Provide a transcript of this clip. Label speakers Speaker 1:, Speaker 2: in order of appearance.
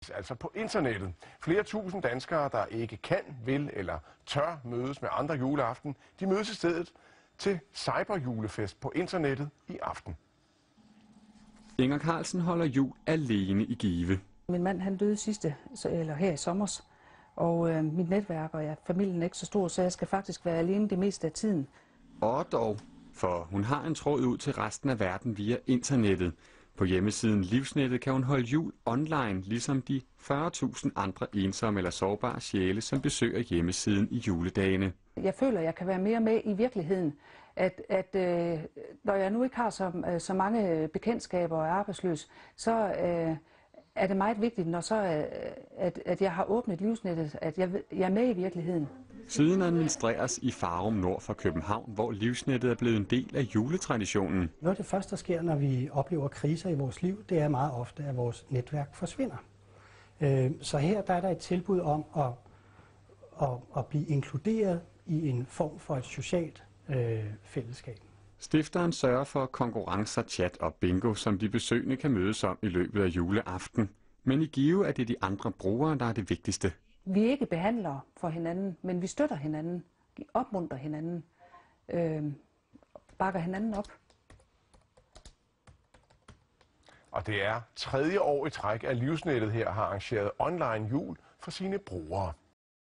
Speaker 1: Altså på internettet. Flere tusind danskere, der ikke kan, vil eller tør mødes med andre juleaften, de mødes i stedet til cyberjulefest på internettet i aften.
Speaker 2: Inger Carlsen holder jul alene i Give.
Speaker 3: Min mand han døde her i sommers, og mit netværk og familien er ikke så stor, så jeg skal faktisk være alene det meste af tiden.
Speaker 2: Og dog, for hun har en tråd ud til resten af verden via internettet. På hjemmesiden Livsnettet kan hun holde jul online, ligesom de 40.000 andre ensomme eller sårbare sjæle, som besøger hjemmesiden i juledagene.
Speaker 3: Jeg føler, at jeg kan være mere med i virkeligheden. Når jeg nu ikke har så mange bekendtskaber og er arbejdsløs, så er det meget vigtigt, at jeg har åbnet Livsnettet, at jeg er med i virkeligheden.
Speaker 2: Siden administreres i Farum nord for København, hvor Livsnettet er blevet en del af juletraditionen.
Speaker 4: Noget af det første, der sker, når vi oplever kriser i vores liv, det er meget ofte, at vores netværk forsvinder. Så her der er der et tilbud om at blive inkluderet i en form for et socialt fællesskab.
Speaker 2: Stifteren sørger for konkurrencer, chat og bingo, som de besøgende kan mødes om i løbet af juleaften. Men i Give er det de andre brugere, der er det vigtigste.
Speaker 3: Vi er ikke behandlere for hinanden, men vi støtter hinanden, opmuntrer hinanden, bakker hinanden op.
Speaker 1: Og det er 3. år i træk, at Livsnettet her har arrangeret online jul for sine brugere.